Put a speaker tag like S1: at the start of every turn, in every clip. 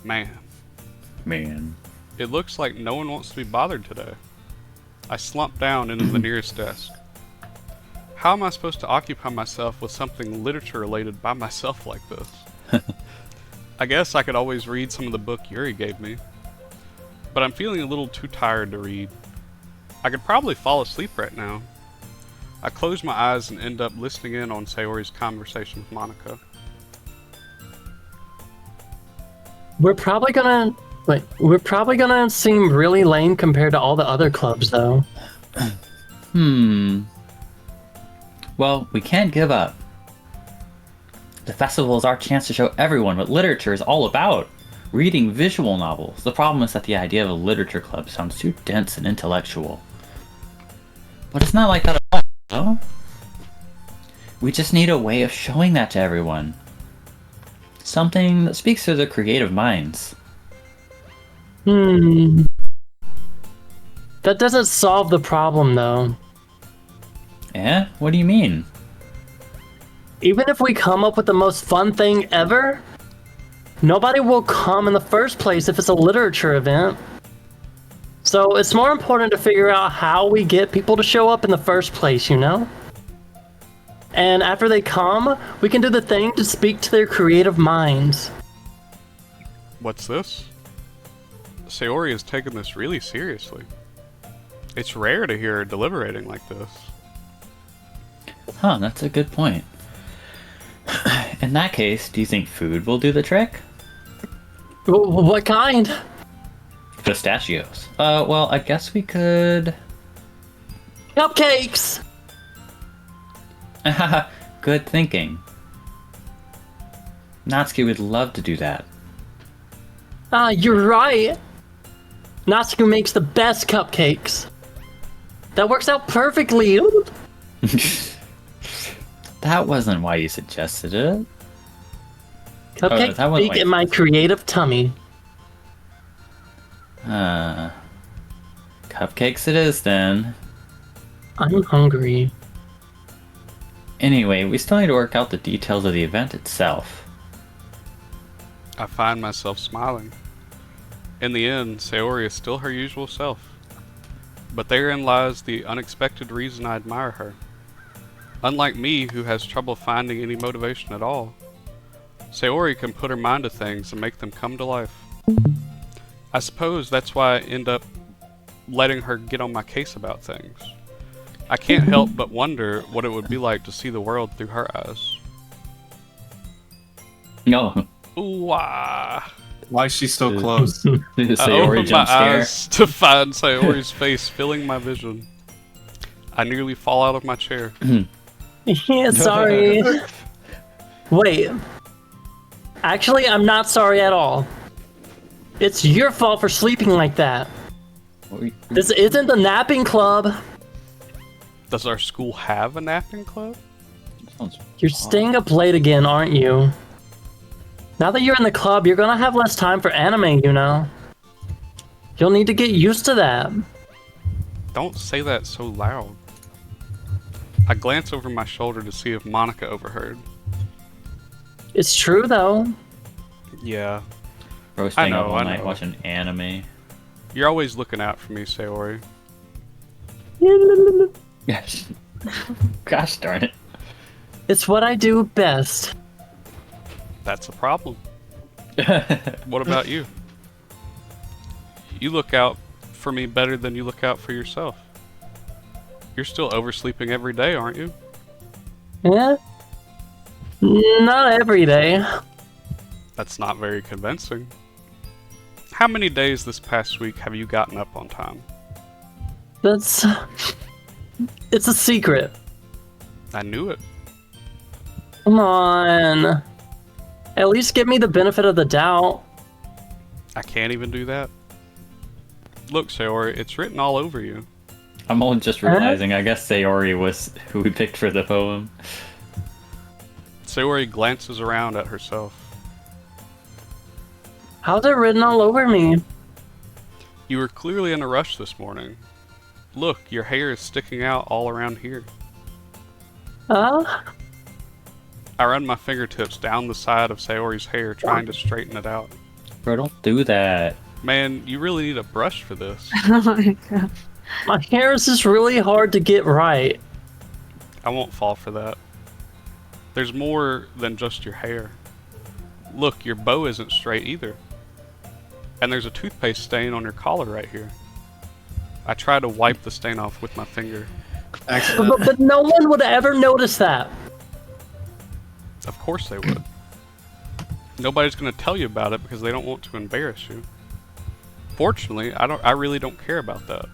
S1: Man,
S2: Man.
S1: it looks like no one wants to be bothered today. I slumped down into the nearest desk. How am I supposed to occupy myself with something literature related by myself like this? I guess I could always read some of the book Yuri gave me, but I'm feeling a little too tired to read. I could probably fall asleep right now. I close my eyes and end up listening in on Sayori's conversation with Monica.
S3: We're probably gonna seem really lame compared to all the other clubs, though.
S2: Well, we can't give up. The festival is our chance to show everyone what literature is all about. Reading visual novels. The problem is that the idea of a literature club sounds too dense and intellectual. But it's not like that at all, though. We just need a way of showing that to everyone. Something that speaks to their creative minds.
S3: That doesn't solve the problem, though.
S2: Eh? What do you mean?
S3: Even if we come up with the most fun thing ever, nobody will come in the first place if it's a literature event. So it's more important to figure out how we get people to show up in the first place, you know? And after they come, we can do the thing to speak to their creative minds.
S1: What's this? Sayori has taken this really seriously. It's rare to hear her deliberating like this.
S2: Huh, that's a good point. In that case, do you think food will do the trick?
S3: What kind?
S2: Pistachios. Well, I guess we could...
S3: Cupcakes!
S2: Good thinking. Natsuki would love to do that.
S3: You're right. Natsuko makes the best cupcakes. That works out perfectly.
S2: That wasn't why you suggested it.
S3: Cupcakes
S2: that wasn't
S3: bake in my creative tummy.
S2: Cupcakes it is then.
S3: I'm hungry.
S2: Anyway, we still need to work out the details of the event itself.
S1: I find myself smiling. In the end, Sayori is still her usual self. But therein lies the unexpected reason I admire her. Unlike me, who has trouble finding any motivation at all, Sayori can put her mind to things and make them come to life. I suppose that's why I end up letting her get on my case about things. I can't help but wonder what it would be like to see the world through her eyes.
S2: No.
S1: Ooh, ah.
S4: Why is she so close?
S1: I
S2: Sayori
S1: opened my
S2: jump scare.
S1: eyes to find Sayori's face filling my vision. I nearly fall out of my chair.
S3: Yeah, sorry. Wait. Actually, I'm not sorry at all. It's your fault for sleeping like that. This isn't the napping club.
S1: Does our school have a napping club?
S3: You're staying up late again, aren't you? Now that you're in the club, you're gonna have less time for anime, you know? You'll need to get used to that.
S1: Don't say that so loud. I glance over my shoulder to see if Monica overheard.
S3: It's true, though.
S1: Yeah,
S2: Bro,
S1: I
S2: staying
S1: know,
S2: up all
S1: I
S2: night
S1: know.
S2: watching anime.
S1: you're always looking out for me, Sayori.
S2: Yes. Gosh darn it.
S3: It's what I do best.
S1: That's a problem. What about you? You look out for me better than you look out for yourself. You're still oversleeping every day, aren't you?
S3: Yeah? Not every day.
S1: That's not very convincing. How many days this past week have you gotten up on time?
S3: That's... It's a secret.
S1: I knew it.
S3: Come on. At least give me the benefit of the doubt.
S1: I can't even do that. Look, Sayori, it's written all over you.
S2: I'm only just realizing, I guess Sayori was who we picked for the poem.
S1: Sayori glances around at herself.
S3: How's it written all over me?
S1: You were clearly in a rush this morning. Look, your hair is sticking out all around here. I run my fingertips down the side of Sayori's hair, trying to straighten it out.
S2: Bro, don't do that.
S1: Man, you really need a brush for this.
S5: Oh my god.
S3: My hair is just really hard to get right.
S1: I won't fall for that. There's more than just your hair. Look, your bow isn't straight either. And there's a toothpaste stain on your collar right here. I tried to wipe the stain off with my finger.
S4: Excellent.
S3: But no one would ever notice that.
S1: Of course they would. Nobody's gonna tell you about it because they don't want to embarrass you. Fortunately, I really don't care about that.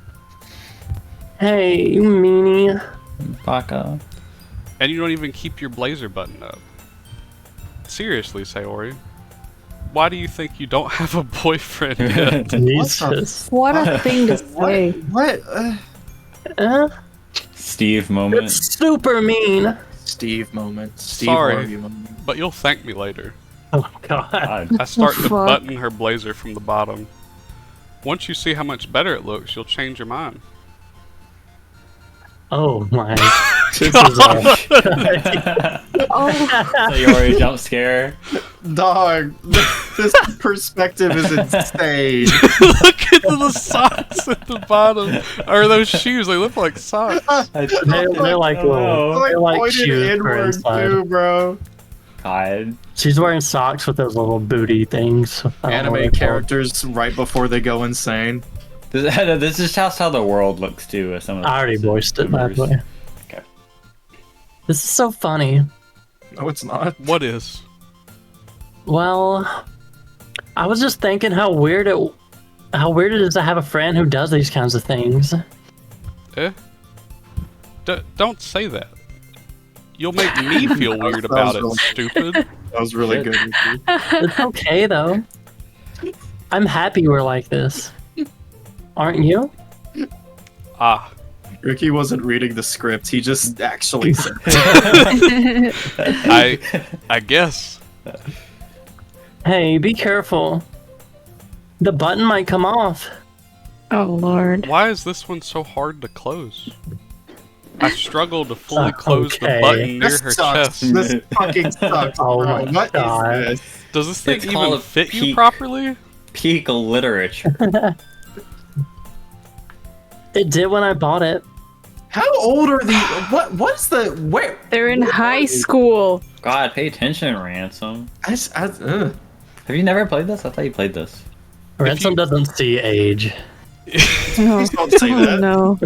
S3: Hey, you meanie.
S2: Baka.
S1: And you don't even keep your blazer buttoned up. Seriously, Sayori. Why do you think you don't have a boyfriend yet?
S3: Jesus.
S5: What a thing to say.
S4: What?
S2: Steve moment.
S3: It's super mean.
S4: Steve moment. Steve
S1: Sorry.
S4: Harvey moment.
S1: But you'll thank me later.
S3: Oh, God.
S2: God.
S1: I start to
S5: Fuck.
S1: button her blazer from the bottom. Once you see how much better it looks, you'll change your mind.
S3: Oh, my. This is
S5: Oh,
S2: Sayori jump scare.
S4: Dog, this perspective is insane.
S1: Look at the socks at the bottom. Or those shoes, they look like socks.
S3: They're like little.
S4: Like
S3: They're like
S4: pointed
S3: shoes for
S4: inward
S3: inside.
S4: too, bro.
S2: God.
S3: She's wearing socks with those little booty things. I don't know what
S4: Anime
S3: they're called.
S4: characters right before they go insane.
S2: This is just how the world looks too. With some of the
S3: I already voiced it, by the way.
S2: Okay.
S3: This is so funny.
S4: No, it's not.
S1: What is?
S3: Well, I was just thinking how weird it is to have a friend who does these kinds of things.
S1: Eh? Don't say that. You'll make me feel weird about it, stupid.
S4: That was really good. Ricky.
S3: It's okay though. I'm happy we're like this. Aren't you?
S1: Ah.
S4: Ricky wasn't reading the script. He just actually said
S1: I guess.
S3: Hey, be careful. The button might come off.
S5: oh lord.
S1: Why is this one so hard to close? I struggle to fully close the
S3: Okay.
S1: button near
S4: this
S1: her
S4: sucks.
S1: chest.
S4: This fucking sucks.
S3: Oh
S4: bro.
S3: my
S4: What
S3: God.
S4: is this?
S1: Does this thing
S2: It's
S1: even
S2: called
S1: fit you
S2: peak.
S1: properly?
S2: Peak literature.
S3: It did when I bought it.
S4: How old are the what's the where?
S5: They're in high school.
S2: God, pay attention, Ransom.
S4: Ugh.
S2: Have you never played this? I thought you played this.
S3: Ransom doesn't see age.
S4: Please don't say
S5: Oh
S4: that.
S5: no.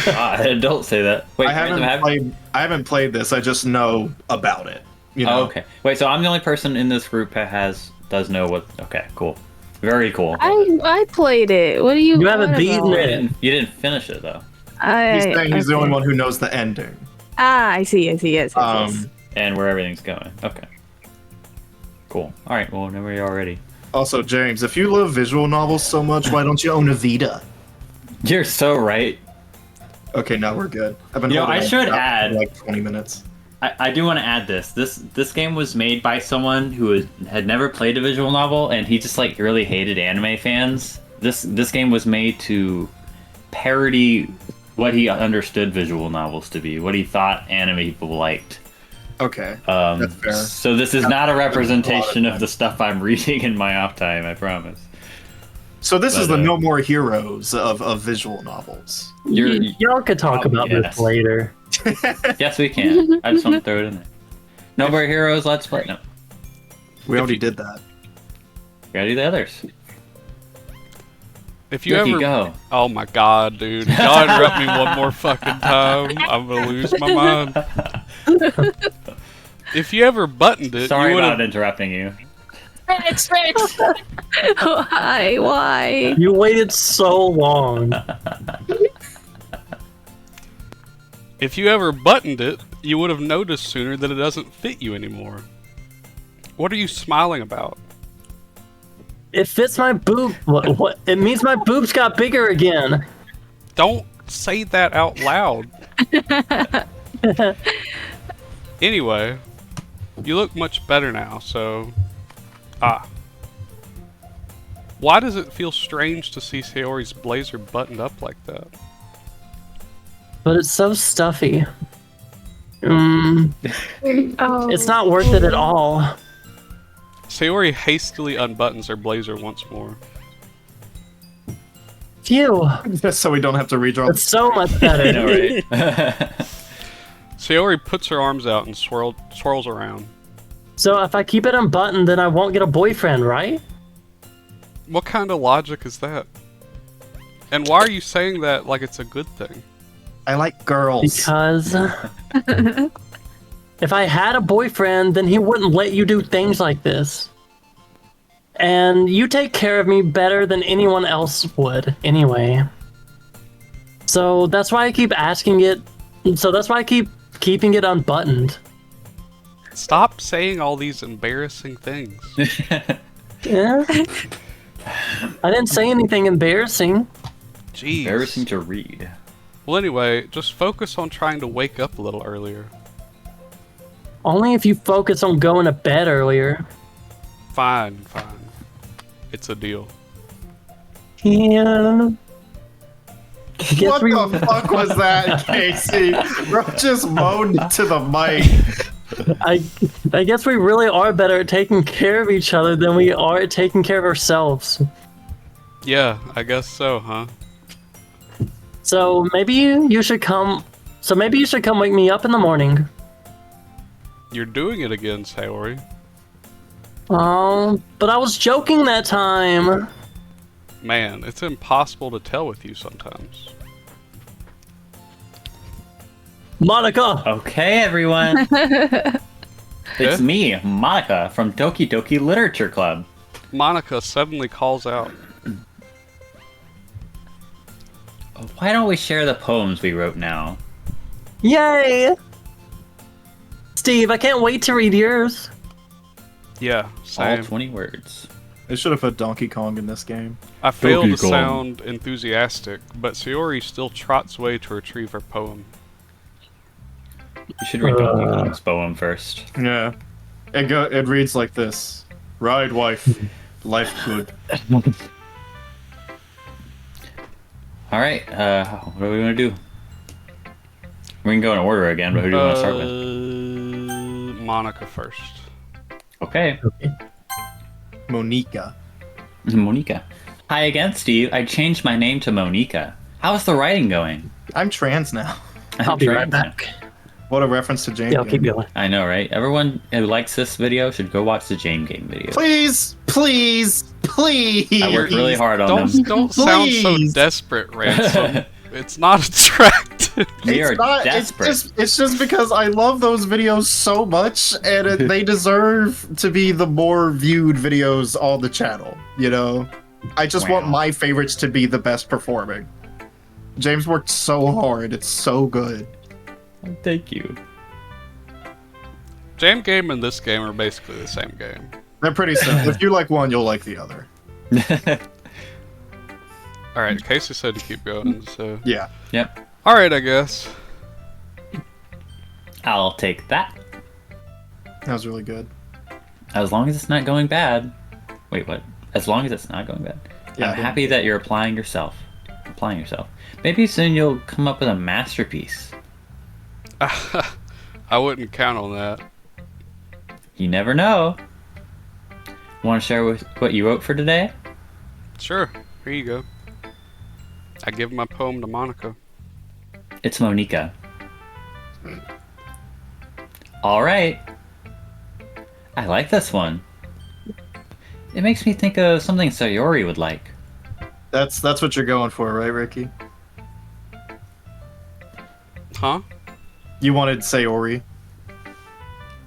S2: God, don't say that. Wait,
S4: I haven't played this. I just know about it. You know.
S2: Oh, okay. Wait, so I'm the only person in this group that does know what? Okay, cool. Very cool.
S5: I played it. What do you?
S3: You haven't
S5: what
S3: beaten
S5: about?
S3: it.
S2: You didn't finish it though.
S4: He's saying he's the
S5: okay.
S4: only one who knows the ending.
S5: Ah, I see. Yes.
S2: And where everything's going. Okay. Cool. All right. Well, now we're all ready.
S4: Also, James, if you love visual novels so much, why don't you own a Vita?
S2: You're so right.
S4: Okay, now we're good. I've been.
S2: Yo,
S4: holding
S2: I
S4: on
S2: should
S4: to that
S2: add-
S4: for like 20 minutes.
S2: I do want to add this. This game was made by someone who had never played a visual novel, and he just like really hated anime fans. This game was made to parody what he understood visual novels to be, what he thought anime people liked.
S4: Okay, that's fair.
S2: So this is not a representation
S4: a lot of
S2: of the stuff I'm reading in my off time, I promise.
S4: So this is
S2: But,
S4: the No More Heroes of visual novels.
S3: Y'all could talk
S2: Oh,
S3: about
S2: yes.
S3: this later.
S2: Yes, we can. I just want to throw it in there. No More Heroes, Let's Play. No.
S4: We already did that.
S2: Gotta do the others.
S1: If you
S2: Doki,
S1: ever
S2: go.
S1: Oh my god, dude. Y'all interrupt me one more fucking time. I'm gonna lose my mind. If you ever buttoned it,
S2: Sorry
S1: you would
S2: about
S1: have
S2: interrupting you.
S5: Why?
S3: You waited so long.
S1: if you ever buttoned it, you would have noticed sooner that it doesn't fit you anymore. What are you smiling about?
S3: It fits my boob. What? It means my boobs got bigger again.
S1: Don't say that out loud. Anyway, you look much better now, so... Why does it feel strange to see Sayori's blazer buttoned up like that?
S3: But it's so stuffy.
S5: Oh.
S3: It's not worth it at all.
S1: Sayori hastily unbuttons her blazer once more.
S3: Phew.
S4: Just so we don't have to redraw.
S3: That's so much
S2: I
S3: better.
S2: know, right?
S1: Sayori puts her arms out and swirls around.
S3: So if I keep it unbuttoned, then I won't get a boyfriend, right?
S1: What kind of logic is that? And why are you saying that like it's a good thing?
S4: I like girls.
S3: Because if I had a boyfriend, then he wouldn't let you do things like this. And you take care of me better than anyone else would, anyway. So that's why I keep asking it. So that's why I keep keeping it unbuttoned.
S1: Stop saying all these embarrassing things.
S3: Yeah. I didn't say anything embarrassing.
S1: Jeez.
S2: Embarrassing to read.
S1: Well, anyway, just focus on trying to wake up a little earlier.
S3: Only if you focus on going to bed earlier.
S1: Fine. It's a deal.
S3: Yeah.
S4: What the fuck was that, Casey? Bro just moaned to the mic.
S3: I guess we really are better at taking care of each other than we are at taking care of ourselves.
S1: Yeah, I guess so, huh?
S3: So maybe you should come. So maybe you should come wake me up in the morning.
S1: You're doing it again, Sayori.
S3: But I was joking that time.
S1: Man, it's impossible to tell with you sometimes.
S3: Monica.
S2: Okay, everyone. It's me, Monica, from Doki Doki Literature Club.
S1: Monica suddenly calls out.
S2: Why don't we share the poems we wrote now?
S3: Yay! Steve, I can't wait to read yours.
S1: Yeah,
S2: All
S1: same.
S2: 20 words.
S4: They should have put Donkey Kong in this game.
S1: I failed to
S2: Donkey Kong.
S1: sound enthusiastic, but Sayori still trots away to retrieve her poem.
S2: You should read Donkey Kong's poem first.
S4: Yeah. It reads like this. Ride, wife. Life good.
S2: Alright, what do we want to do? We can go in order again, but who do you want to start with?
S1: Monica first.
S2: Okay.
S4: Monica.
S2: Monica. Hi again, Steve. I changed my name to Monica. How's the writing going?
S4: I'm trans now.
S3: I'll be right back.
S4: What a reference to James.
S3: Yeah, I'll keep going.
S2: I know, right? Everyone who likes this video should go watch the Jame Game video.
S4: Please, please, please.
S2: I worked really hard on them.
S1: Don't sound so
S4: Please.
S1: desperate, Ransom. It's not attractive.
S2: We are
S4: not,
S2: desperate.
S4: It's just because I love those videos so much, and they deserve to be the more viewed videos on the channel. You know, I just want
S2: Wow.
S4: my favorites to be the best performing. James worked so hard; it's so good.
S2: Thank you.
S1: Jam game and this game are basically the same game.
S4: They're pretty simple. If you like one, you'll like the other.
S1: Alright, Casey said to keep going, so...
S4: Yeah.
S2: Yep.
S1: Alright, I guess.
S2: I'll take that.
S4: That was really good.
S2: As long as it's not going bad. Wait, what? As long as it's not going bad.
S4: Yeah,
S2: I'm happy that you're applying yourself. Maybe soon you'll come up with a masterpiece.
S1: I wouldn't count on that.
S2: You never know. Want to share what you wrote for today?
S1: Sure, here you go. I give my poem to Monica.
S2: It's Monica. Alright. I like this one. It makes me think of something Sayori would like.
S4: That's what you're going for, right, Ricky?
S1: Huh?
S4: You wanted Sayori.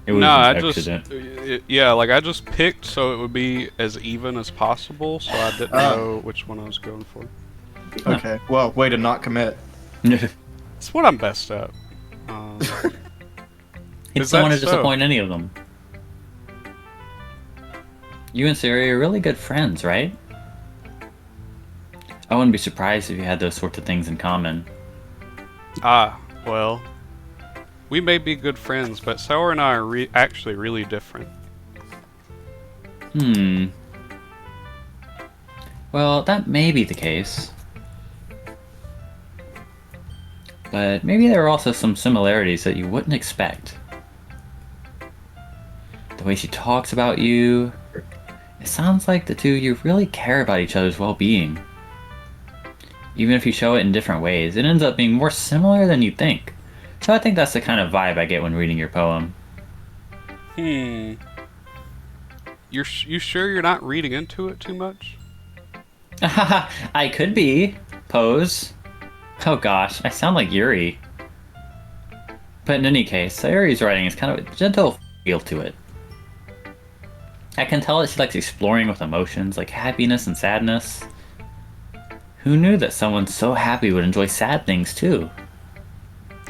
S2: It was
S1: No,
S2: an
S1: I
S2: accident.
S1: just... Yeah, like I just picked so it would be as even as possible, so I didn't know which one I was going for.
S4: Okay. Well, way to not commit.
S1: It's what I'm best at.
S2: It's
S1: Is
S2: don't want
S1: that
S2: to
S1: so?
S2: disappoint any of them. You and Sayori are really good friends, right? I wouldn't be surprised if you had those sorts of things in common.
S1: Well... We may be good friends, but Sour and I are actually really different.
S2: Well, that may be the case. But maybe there are also some similarities that you wouldn't expect. The way she talks about you, sounds like the two of you really care about each other's well-being. Even if you show it in different ways, it ends up being more similar than you think. So I think that's the kind of vibe I get when reading your poem.
S1: You sure you're not reading into it too much?
S2: I could be. Pose. Oh gosh, I sound like Yuri. But in any case, Sayori's writing is kind of a gentle feel to it. I can tell that she likes exploring with emotions like happiness and sadness. Who knew that someone so happy would enjoy sad things too?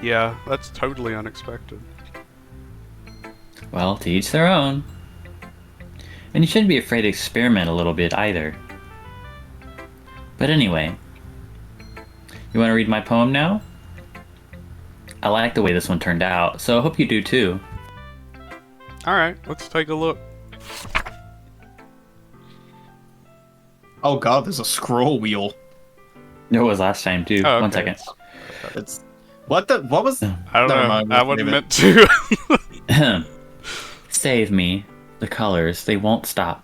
S1: Yeah, that's totally unexpected.
S2: Well, to each their own. And you shouldn't be afraid to experiment a little bit either. But anyway, you want to read my poem now? I like the way this one turned out, so I hope you do too.
S1: Alright, let's take a look.
S4: Oh god, there's a scroll wheel.
S2: There was last time too.
S1: Oh, okay.
S2: 1 second.
S4: It's what was
S1: I don't
S4: Never
S1: know.
S4: mind,
S1: I
S4: we'll
S1: wasn't
S4: save it.
S1: meant to.
S2: Save me. The colors, they won't stop.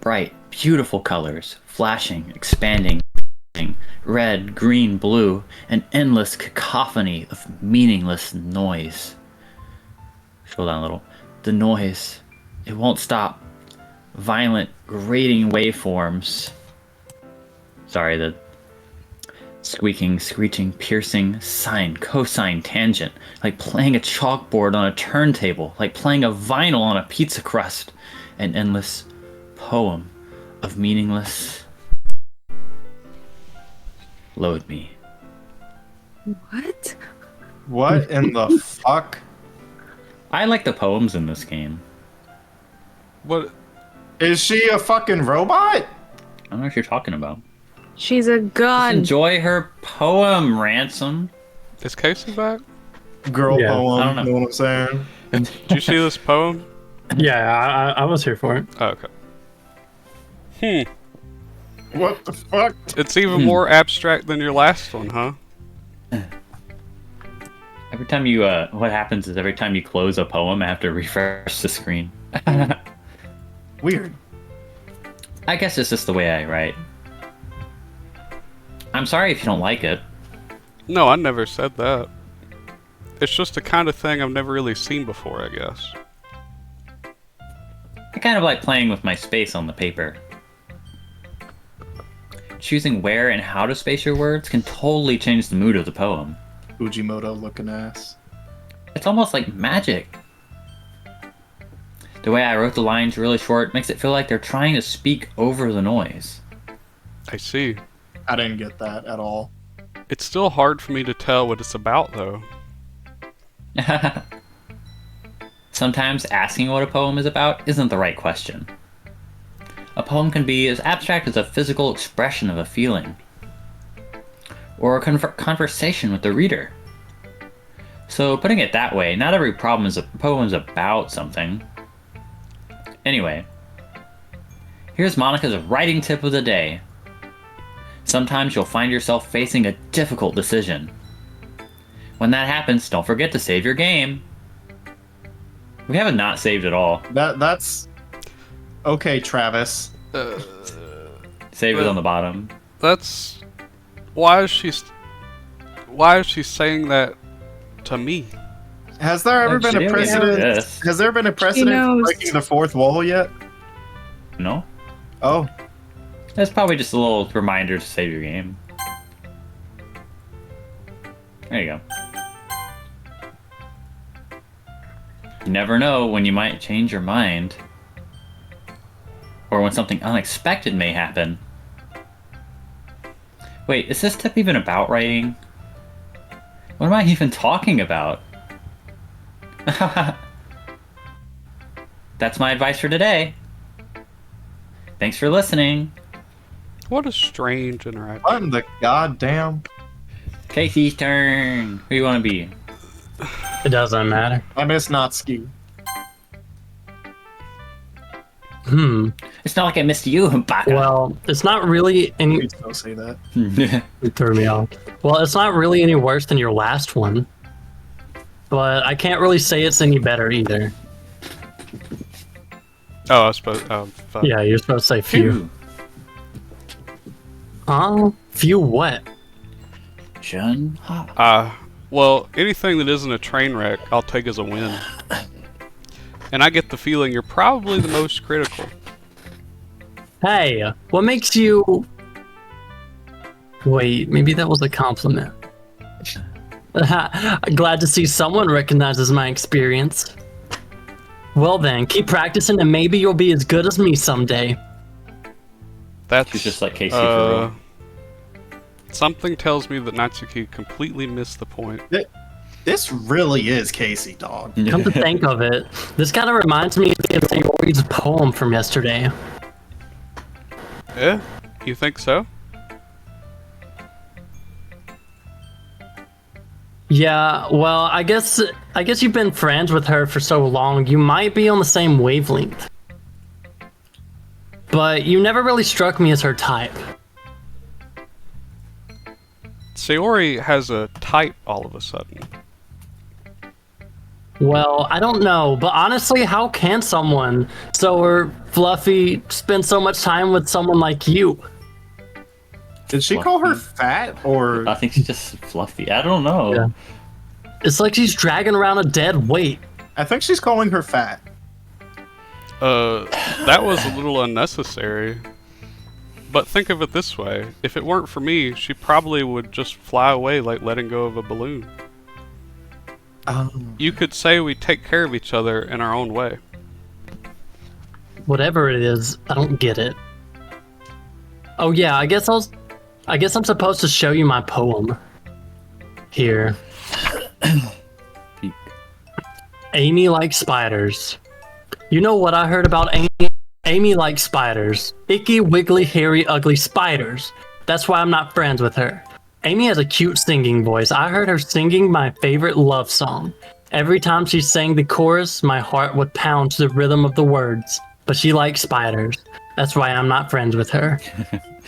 S2: Bright, beautiful colors, flashing, expanding, red, green, blue, an endless cacophony of meaningless noise. Scroll down a little. The noise, it won't stop. Violent, grating waveforms. Sorry, the squeaking, screeching, piercing, sine, cosine, tangent, like playing a chalkboard on a turntable, like playing a vinyl on a pizza crust. An endless poem of meaningless. Load me.
S5: What?
S4: What in the fuck?
S2: I like the poems in this game.
S1: What?
S4: Is she a fucking robot?
S2: I don't know what you're talking about.
S5: She's a
S2: Just
S5: gun.
S2: enjoy her poem, Ransom.
S1: Is Casey back?
S4: Girl
S3: Yeah,
S4: poem,
S2: I don't know.
S4: you know what I'm saying?
S1: Did you see this poem?
S3: Yeah, I was here for it.
S1: Oh, okay.
S4: What the fuck?
S1: It's even more abstract than your last one, huh?
S2: Every time you, what happens is every time you close a poem, I have to refresh the screen.
S4: Weird.
S2: I guess it's just the way I write. I'm sorry if you don't like it.
S1: No, I never said that. It's just the kind of thing I've never really seen before, I guess.
S2: I kind of like playing with my space on the paper. Choosing where and how to space your words can totally change the mood of the poem.
S4: Fujimoto looking ass.
S2: It's almost like magic. The way I wrote the lines really short makes it feel like they're trying to speak over the noise.
S1: I see.
S4: I didn't get that at all.
S1: It's still hard for me to tell what it's about, though.
S2: Sometimes asking what a poem is about isn't the right question. A poem can be as abstract as a physical expression of a feeling, or a conversation with the reader. So putting it that way, not every poem is about something. Anyway, here's Monica's writing tip of the day. Sometimes you'll find yourself facing a difficult decision. When that happens, don't forget to save your game. We haven't not saved at all.
S4: That's okay, Travis.
S2: Save it on the bottom.
S1: That's... Why is she saying that to me?
S4: Has there ever been a
S2: Shit,
S4: precedent?
S2: yes.
S4: Has there been a precedent for
S5: knows.
S4: breaking the fourth wall yet?
S2: No?
S4: Oh,
S2: That's probably just a little reminder to save your game. There you go. You never know when you might change your mind. Or when something unexpected may happen. Wait, is this tip even about writing? What am I even talking about? That's my advice for today. Thanks for listening.
S1: What a strange interaction.
S4: what in the goddamn?
S2: Casey's turn. Who do you want to be?
S3: It doesn't matter.
S4: I miss Natsuki.
S2: It's not like I missed you, Baka.
S3: Well, it's not really any.
S4: Please don't say that.
S3: It threw me off. Well, it's not really any worse than your last one, but I can't really say it's any better either.
S1: Oh, I was supposed. Fuck.
S3: Yeah, you're supposed to say few. Few what?
S2: Jun Ha.
S1: Well, anything that isn't a train wreck, I'll take as a win. And I get the feeling you're probably the most critical.
S3: Hey, what makes you... Wait, maybe that was a compliment. Glad to see someone recognizes my experience. Well then, keep practicing and maybe you'll be as good as me someday.
S1: That's
S2: She's just like Casey for real.
S1: Something tells me that Natsuki completely missed the point.
S4: This really is Casey, dog.
S3: Come to think of it, this kind of reminds me of Sayori's poem from yesterday.
S1: Yeah? You think so?
S3: Yeah, well, I guess you've been friends with her for so long, you might be on the same wavelength. But you never really struck me as her type.
S1: Sayori has a type all of a sudden.
S3: Well, I don't know, but honestly, how can someone so fluffy spend so much time with someone like you?
S4: Did she call her fat or?
S2: I think she's just fluffy. I don't know.
S3: Yeah. It's like she's dragging around a dead weight.
S4: I think she's calling her fat.
S1: That was a little unnecessary. But think of it this way. If it weren't for me, she probably would just fly away like letting go of a balloon. You could say we take care of each other in our own way.
S3: Whatever it is, I don't get it. Oh yeah, I guess I'm supposed to show you my poem. Here. Amy likes spiders. You know what I heard about Amy? Amy likes spiders. Icky, wiggly, hairy, ugly spiders. That's why I'm not friends with her. Amy has a cute singing voice. I heard her singing my favorite love song. Every time she sang the chorus, my heart would pound to the rhythm of the words. But she likes spiders. That's why I'm not friends with her.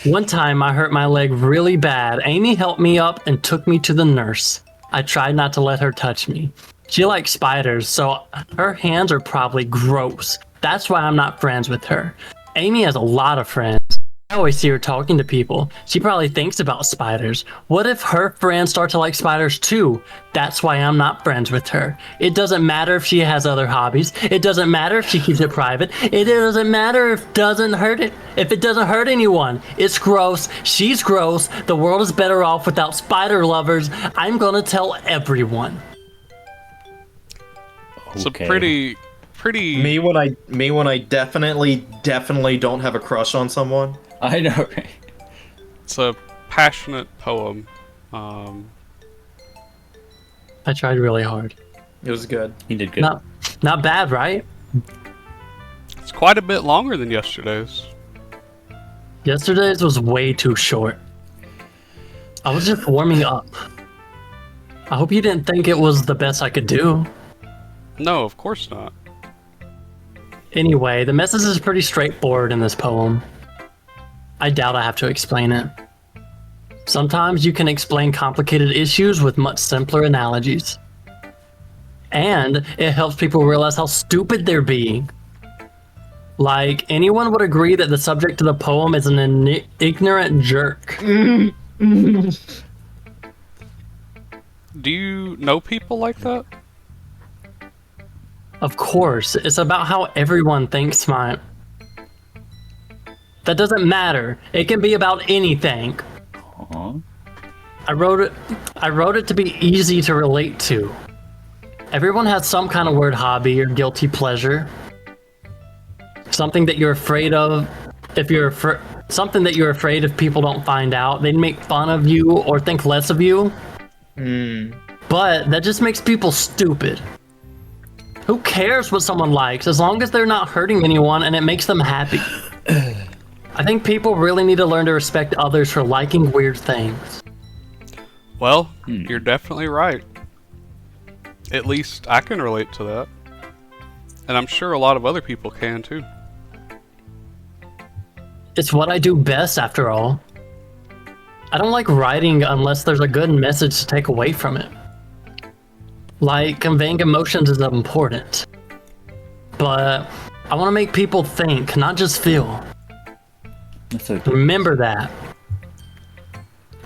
S3: One time I hurt my leg really bad. Amy helped me up and took me to the nurse. I tried not to let her touch me. She likes spiders, so her hands are probably gross. That's why I'm not friends with her. Amy has a lot of friends. I always see her talking to people. She probably thinks about spiders. What if her friends start to like spiders too? That's why I'm not friends with her. It doesn't matter if she has other hobbies. It doesn't matter if she keeps it private. It doesn't matter if it doesn't hurt anyone. It's gross. She's gross. The world is better off without spider lovers. I'm gonna tell everyone.
S1: It's a pretty
S6: Me when I definitely don't have a crush on someone.
S2: I know, right?
S1: It's a passionate poem.
S3: I tried really hard.
S6: It was good.
S2: He did good.
S3: Not bad, right?
S1: It's quite a bit longer than yesterday's.
S3: Yesterday's was way too short. I was just warming up. I hope you didn't think it was the best I could do.
S1: No, of course not.
S3: Anyway, the message is pretty straightforward in this poem. I doubt I have to explain it. Sometimes you can explain complicated issues with much simpler analogies. And it helps people realize how stupid they're being. Like, anyone would agree that the subject of the poem is an ignorant jerk.
S1: Do you know people like that?
S3: Of course, it's about how everyone thinks That doesn't matter. It can be about anything.
S2: Uh-huh.
S3: I wrote it to be easy to relate to. Everyone has some kind of weird hobby or guilty pleasure. Something that you're afraid of. Something that you're afraid if people don't find out, they'd make fun of you or think less of you. But that just makes people stupid. Who cares what someone likes as long as they're not hurting anyone and it makes them happy? I think people really need to learn to respect others for liking weird things.
S1: Well, you're definitely right. At least I can relate to that. And I'm sure a lot of other people can too.
S3: It's what I do best, after all. I don't like writing unless there's a good message to take away from it. Like, conveying emotions is important. But I want to make people think, not just feel.
S2: That's so deep.
S3: Remember that.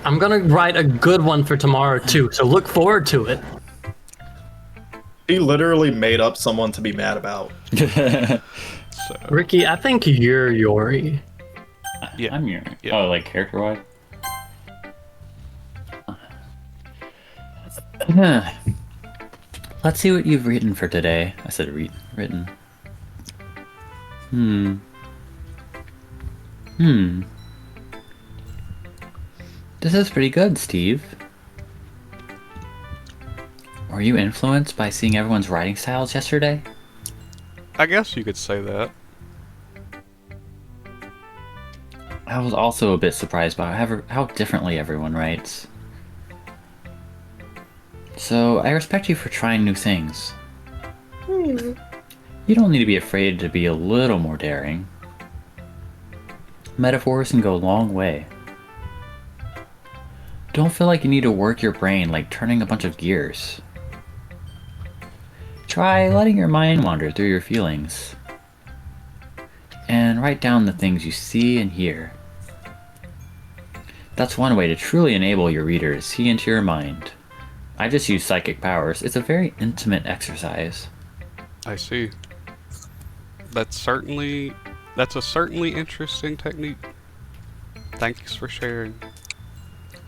S3: I'm gonna write a good one for tomorrow too, so look forward to it.
S6: He literally made up someone to be mad about.
S1: So,
S3: Ricky, I think you're Yori.
S1: Yeah.
S2: I'm your.
S1: Yeah.
S2: Oh, like character wise. Let's see what you've written for today. I said written. This is pretty good, Steve. Were you influenced by seeing everyone's writing styles yesterday?
S1: I guess you could say that.
S2: I was also a bit surprised by how differently everyone writes. So, I respect you for trying new things. You don't need to be afraid to be a little more daring. Metaphors can go a long way. Don't feel like you need to work your brain like turning a bunch of gears. Try letting your mind wander through your feelings. And write down the things you see and hear. That's one way to truly enable your reader to see into your mind. I just use psychic powers. It's a very intimate exercise.
S1: I see. That's a certainly interesting technique. Thanks for sharing.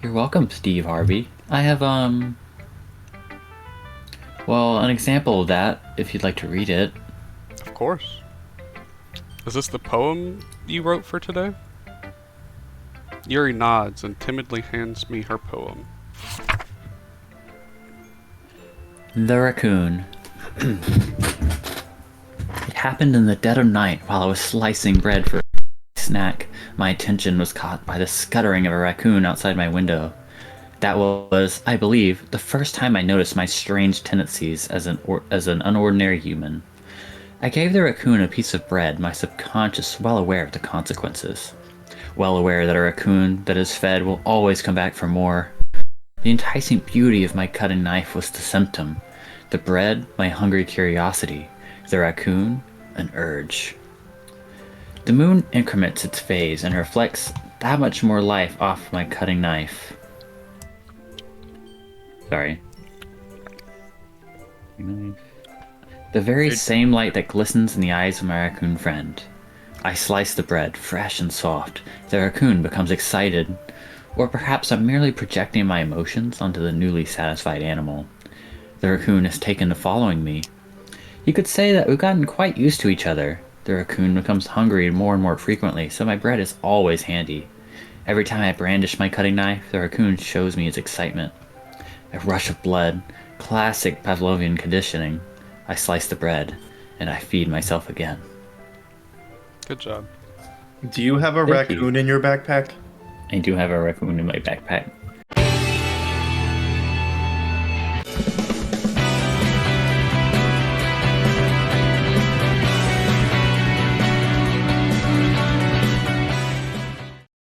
S2: You're welcome, Steve Harvey. I have, well, an example of that, if you'd like to read it.
S1: Of course. Is this the poem you wrote for today? Yuri nods and timidly hands me her poem.
S2: The Raccoon. It happened in the dead of night while I was slicing bread for a snack. My attention was caught by the scuttering of a raccoon outside my window. That was, I believe, the first time I noticed my strange tendencies as an unordinary human. I gave the raccoon a piece of bread, my subconscious well aware of the consequences. Well aware that a raccoon that is fed will always come back for more. The enticing beauty of my cutting knife was the symptom. The bread, my hungry curiosity. The raccoon, an urge. The moon increments its phase and reflects that much more life off my cutting knife. Sorry. The very same light that glistens in the eyes of my raccoon friend. I slice the bread, fresh and soft. The raccoon becomes excited. Or perhaps I'm merely projecting my emotions onto the newly satisfied animal. The raccoon has taken to following me. You could say that we've gotten quite used to each other. The raccoon becomes hungry more and more frequently, so my bread is always handy. Every time I brandish my cutting knife, the raccoon shows me its excitement. A rush of blood, classic Pavlovian conditioning. I slice the bread, and I feed myself again.
S1: Good job.
S6: Do you have a
S2: Thank
S6: raccoon in your backpack?
S2: I do have a raccoon in my backpack.